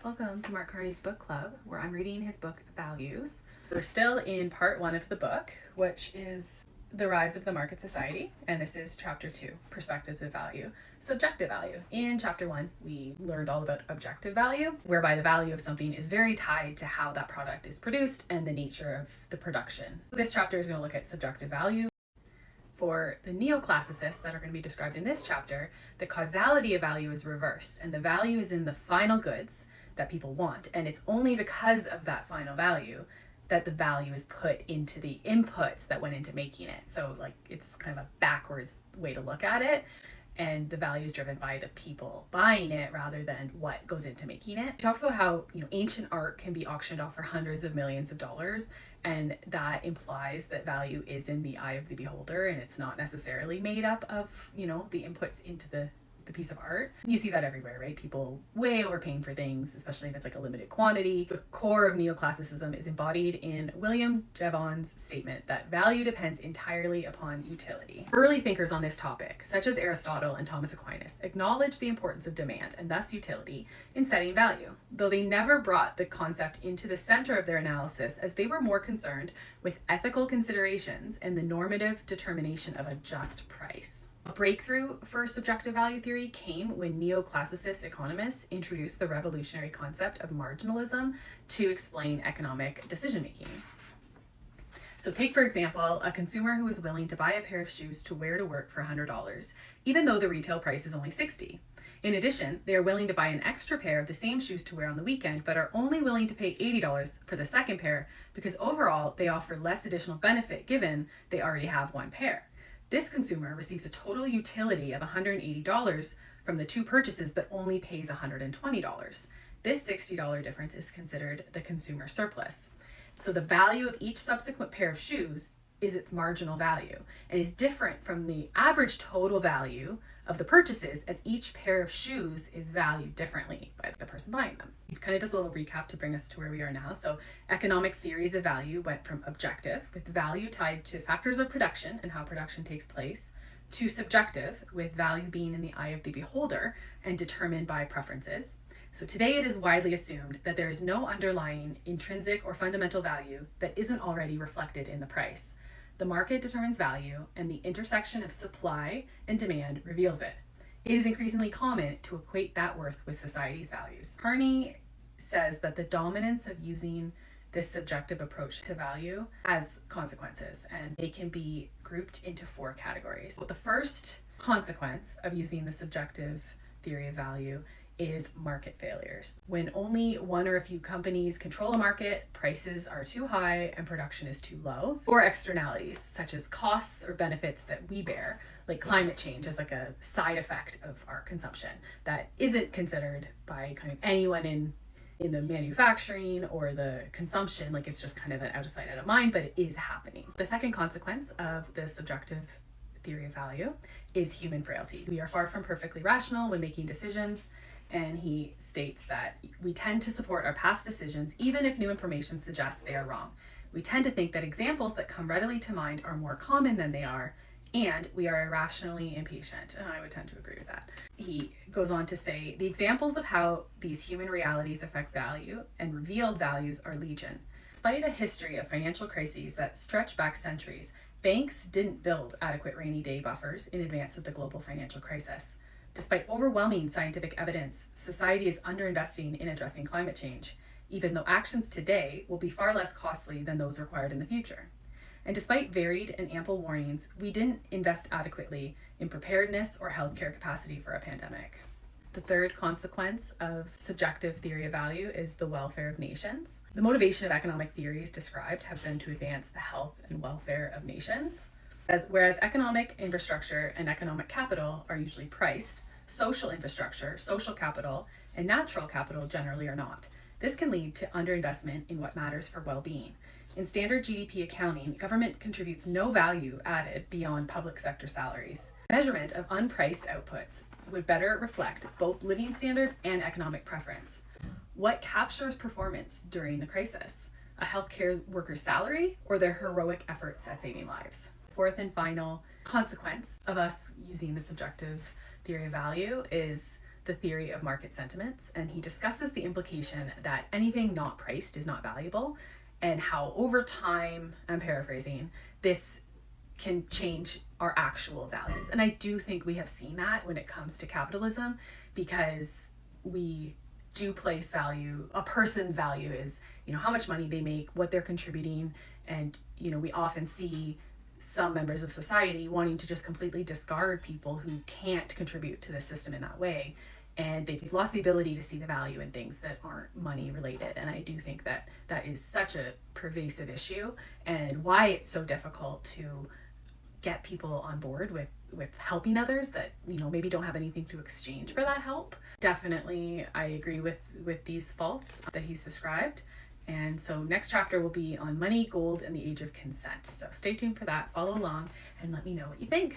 Welcome to Mark Carney's book club, where I'm reading his book, Values. We're still in part 1 of the book, which is The Rise of the Market Society, and this is chapter 2, Perspectives of Value, Subjective Value. In chapter 1, we learned all about objective value, whereby the value of something is very tied to how that product is produced and the nature of the production. This chapter is going to look at subjective value. For the neoclassicists that are going to be described in this chapter, the causality of value is reversed, and the value is in the final goods that people want. And it's only because of that final value that the value is put into the inputs that went into making it. So it's kind of a backwards way to look at it. And the value is driven by the people buying it rather than what goes into making it. He talks about how ancient art can be auctioned off for hundreds of millions of dollars, and that implies that value is in the eye of the beholder, and it's not necessarily made up of the inputs into the piece of art. You see that everywhere, right? People way overpaying for things, especially if it's like a limited quantity. The core of neoclassicism is embodied in William Jevons' statement that value depends entirely upon utility. Early thinkers on this topic, such as Aristotle and Thomas Aquinas, acknowledged the importance of demand and thus utility in setting value, though they never brought the concept into the center of their analysis, as they were more concerned with ethical considerations and the normative determination of a just price. A breakthrough for subjective value theory came when neoclassicist economists introduced the revolutionary concept of marginalism to explain economic decision-making. So take, for example, a consumer who is willing to buy a pair of shoes to wear to work for $100, even though the retail price is only $60. In addition, they are willing to buy an extra pair of the same shoes to wear on the weekend, but are only willing to pay $80 for the second pair because overall they offer less additional benefit given they already have one pair. This consumer receives a total utility of $180 from the two purchases, but only pays $120. This $60 difference is considered the consumer surplus. So the value of each subsequent pair of shoes is its marginal value and is different from the average total value of the purchases, as each pair of shoes is valued differently by the person buying them. It kind of does a little recap to bring us to where we are now. So economic theories of value went from objective, with value tied to factors of production and how production takes place, to subjective, with value being in the eye of the beholder and determined by preferences. So today it is widely assumed that there is no underlying intrinsic or fundamental value that isn't already reflected in the price. The market determines value, and the intersection of supply and demand reveals it. It is increasingly common to equate that worth with society's values. Carney says that the dominance of using this subjective approach to value has consequences, and they can be grouped into 4 categories. The first consequence of using the subjective theory of value is market failures. When only one or a few companies control a market, prices are too high and production is too low. Or externalities, such as costs or benefits that we bear, like climate change as like a side effect of our consumption that isn't considered by kind of anyone in the manufacturing or the consumption, like it's just kind of an out of sight, out of mind, but it is happening. The second consequence of the subjective theory of value is human frailty. We are far from perfectly rational when making decisions, and he states that we tend to support our past decisions even if new information suggests they are wrong. We tend to think that examples that come readily to mind are more common than they are, and we are irrationally impatient, and I would tend to agree with that. He goes on to say, the examples of how these human realities affect value and revealed values are legion. Despite a history of financial crises that stretch back centuries, banks didn't build adequate rainy day buffers in advance of the global financial crisis. Despite overwhelming scientific evidence, society is underinvesting in addressing climate change, even though actions today will be far less costly than those required in the future. And despite varied and ample warnings, we didn't invest adequately in preparedness or healthcare capacity for a pandemic. The third consequence of subjective theory of value is the welfare of nations. The motivation of economic theories described have been to advance the health and welfare of nations. Whereas economic infrastructure and economic capital are usually priced, social infrastructure, social capital, and natural capital generally are not. This can lead to underinvestment in what matters for well-being. In standard GDP accounting, government contributes no value added beyond public sector salaries. Measurement of unpriced outputs would better reflect both living standards and economic preference. What captures performance during the crisis? A healthcare worker's salary or their heroic efforts at saving lives? Fourth and final consequence of us using the subjective theory of value is the theory of market sentiments, and he discusses the implication that anything not priced is not valuable, and how over time, I'm paraphrasing, this can change our actual values. And I do think we have seen that when it comes to capitalism, because we do place value, a person's value is, how much money they make, what they're contributing. And, we often see some members of society wanting to just completely discard people who can't contribute to the system in that way. And they've lost the ability to see the value in things that aren't money related. And I do think that that is such a pervasive issue, and why it's so difficult to get people on board with helping others that, maybe don't have anything to exchange for that help. Definitely, I agree with these faults that he's described. And so next chapter will be on money, gold, and the age of consent. So stay tuned for that, follow along, and let me know what you think.